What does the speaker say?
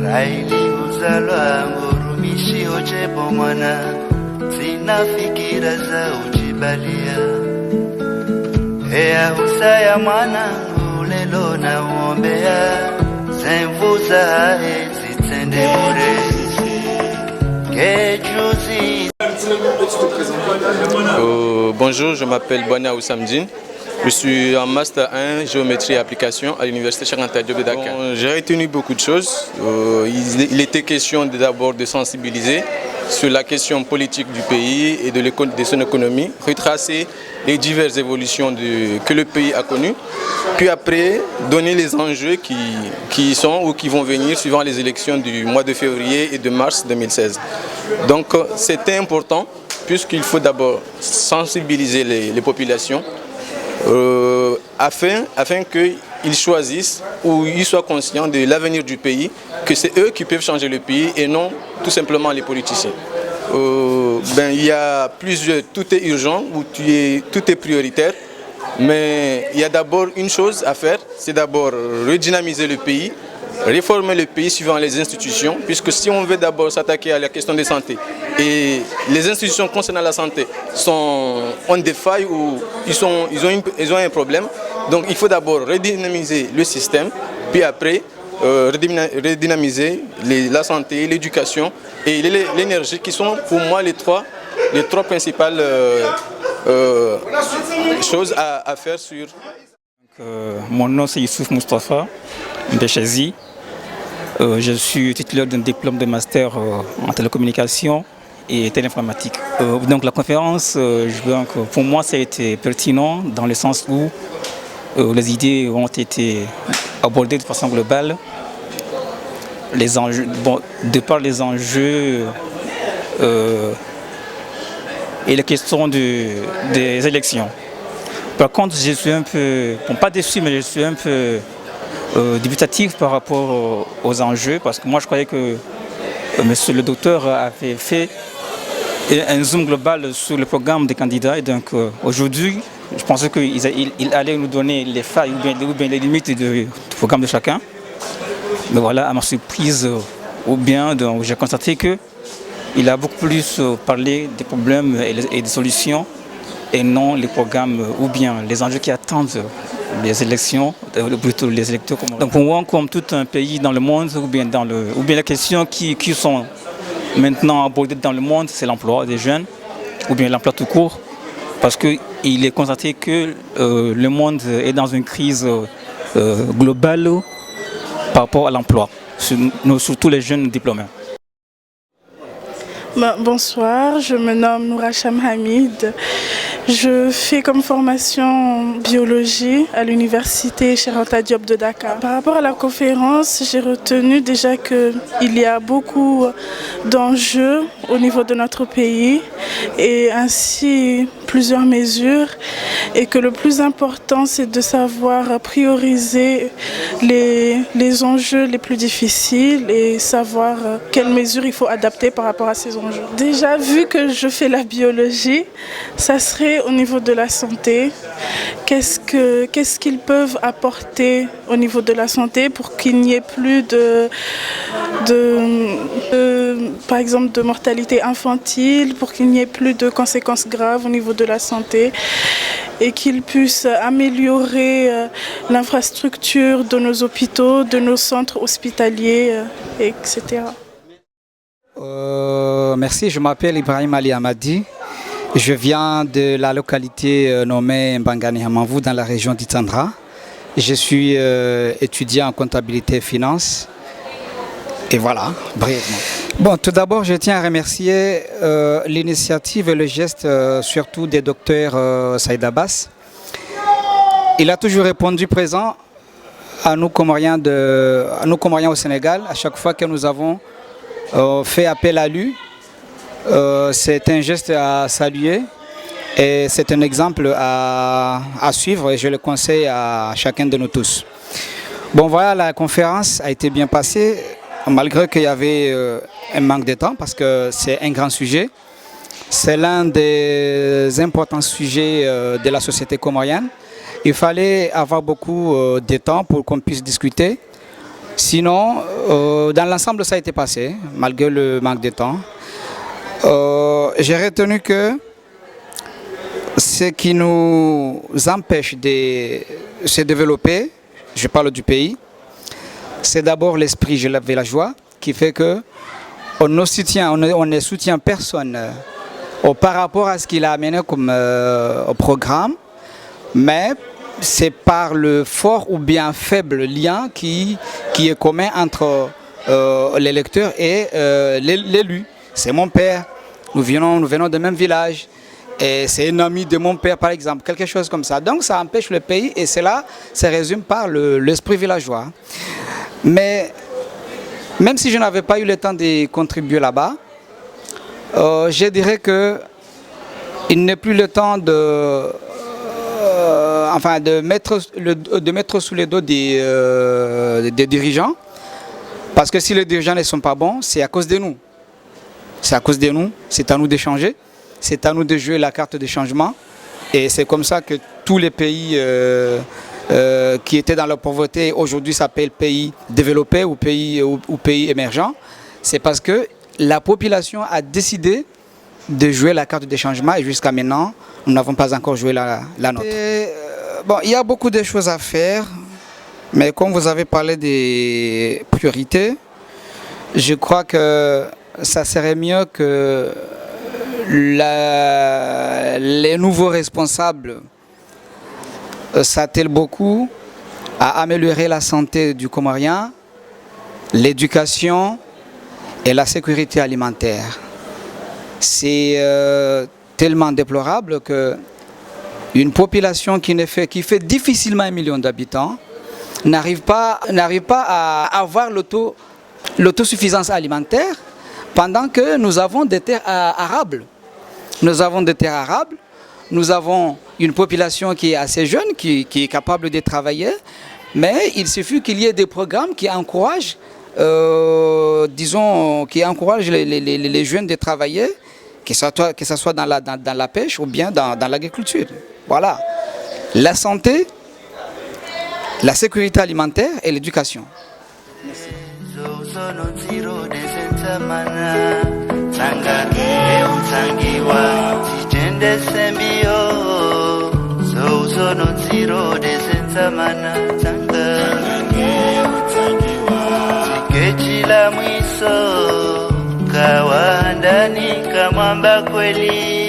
Raili uzalwa ngurumishi ojebo mwana, sina fikira za ujibalia. Hea husaya mwana ulelo na uombea, zenvuza zitende bure. Kejuzi. Bonjour, je m'appelle Boana Oussamdine. Je suis en Master 1 Géométrie et Application à l'Université Cheikh Anta Diop de Dakar. J'ai retenu beaucoup de choses. Il était question d'abord de sensibiliser sur la question politique du pays et de son économie, retracer les diverses évolutions que le pays a connues, puis après donner les enjeux qui sont ou qui vont venir suivant les élections du mois de février et de mars 2016. Donc c'était important puisqu'il faut d'abord sensibiliser les populations afin qu'ils choisissent ou ils soient conscients de l'avenir du pays, que c'est eux qui peuvent changer le pays et non tout simplement les politiciens. Il y a tout est urgent, tout est prioritaire, mais il y a d'abord une chose à faire, c'est d'abord redynamiser le pays, réformer le pays suivant les institutions, puisque si on veut d'abord s'attaquer à la question de santé et les institutions concernant la santé ont des failles ou ils ont un problème, donc il faut d'abord redynamiser le système, puis après redynamiser la santé, l'éducation et l'énergie qui sont pour moi les trois principales choses à faire sur... Mon nom c'est Youssouf Moustapha Mbéchazi. Je suis titulaire d'un diplôme de master en télécommunication et téléinformatique. Donc la conférence, pour moi, ça a été pertinent dans le sens où les idées ont été abordées de façon globale. Les enjeux, de par les enjeux et les questions des élections. Par contre, je suis un peu, pas déçu, mais je suis un peu dubitatif par rapport aux enjeux, parce que moi je croyais que monsieur le docteur avait fait un zoom global sur le programme des candidats, et donc aujourd'hui je pensais qu'il allait nous donner les failles ou bien les limites du programme de chacun. Mais voilà, à ma surprise, j'ai constaté qu'il a beaucoup plus parlé des problèmes et des solutions et non les programmes ou bien les enjeux qui attendent les élections, plutôt les électeurs. Donc pour moi, comme tout un pays dans le monde, ou bien les questions qui sont maintenant abordées dans le monde, c'est l'emploi des jeunes, ou bien l'emploi tout court, parce qu'il est constaté que le monde est dans une crise globale par rapport à l'emploi, surtout les jeunes diplômés. Bonsoir, je me nomme Nouracham Hamid. Je fais comme formation biologie à l'université Cheikh Anta Diop de Dakar. Par rapport à la conférence, j'ai retenu déjà qu'il y a beaucoup d'enjeux au niveau de notre pays et ainsi plusieurs mesures, et que le plus important c'est de savoir prioriser les enjeux les plus difficiles et savoir quelles mesures il faut adapter par rapport à ces enjeux. Déjà, vu que je fais la biologie, ça serait au niveau de la santé. Qu'est-ce qu'ils peuvent apporter au niveau de la santé pour qu'il n'y ait plus par exemple, de mortalité infantile, pour qu'il n'y ait plus de conséquences graves au niveau de la santé, et qu'ils puissent améliorer l'infrastructure de nos hôpitaux, de nos centres hospitaliers, etc. Merci, je m'appelle Ibrahim Ali Hamadi. Je viens de la localité nommée Mbangani Hamavou dans la région d'Itandra. Je suis étudiant en comptabilité et finance. Et voilà, brièvement. Bon, tout d'abord, je tiens à remercier l'initiative et le geste surtout des docteurs Saïd Abbas. Il a toujours répondu présent à nous Comoriens au Sénégal, à chaque fois que nous avons fait appel à lui. C'est un geste à saluer et c'est un exemple à suivre, et je le conseille à chacun de nous tous. Bon, voilà, la conférence a été bien passée, malgré qu'il y avait un manque de temps, parce que c'est un grand sujet. C'est l'un des importants sujets de la société comorienne. Il fallait avoir beaucoup de temps pour qu'on puisse discuter Sinon, dans l'ensemble, ça a été passé, malgré le manque de temps. J'ai retenu que ce qui nous empêche de se développer, je parle du pays, c'est d'abord l'esprit villageois qui fait que on ne soutient personne par rapport à ce qu'il a amené comme programme, mais c'est par le fort ou bien faible lien qui est commun entre l'électeur et l'élu. C'est mon père, nous venons du même village, et c'est un ami de mon père par exemple, quelque chose comme ça. Donc ça empêche le pays et cela se résume par l'esprit villageois. Mais même si je n'avais pas eu le temps de contribuer là-bas, je dirais qu'il n'est plus le temps de mettre sous les dos des dirigeants, parce que si les dirigeants ne sont pas bons, c'est à cause de nous. C'est à cause de nous, c'est à nous de changer, c'est à nous de jouer la carte de changement. Et c'est comme ça que tous les pays qui étaient dans la pauvreté aujourd'hui s'appellent pays développés ou pays émergents. C'est parce que la population a décidé de jouer la carte de changement et jusqu'à maintenant, nous n'avons pas encore joué la nôtre. Il y a beaucoup de choses à faire, mais comme vous avez parlé des priorités, je crois que ça serait mieux que les nouveaux responsables s'attellent beaucoup à améliorer la santé du Comorien, l'éducation et la sécurité alimentaire. C'est tellement déplorable qu'une population qui fait difficilement 1 million d'habitants n'arrive pas à avoir l'autosuffisance alimentaire pendant que nous avons des terres arables. Nous avons des terres arables, nous avons une population qui est assez jeune, qui est capable de travailler, mais il suffit qu'il y ait des programmes qui encouragent, les jeunes de travailler, que ce soit dans la pêche ou bien dans l'agriculture. Voilà. La santé, la sécurité alimentaire et l'éducation. Kawandani kamwamba kweli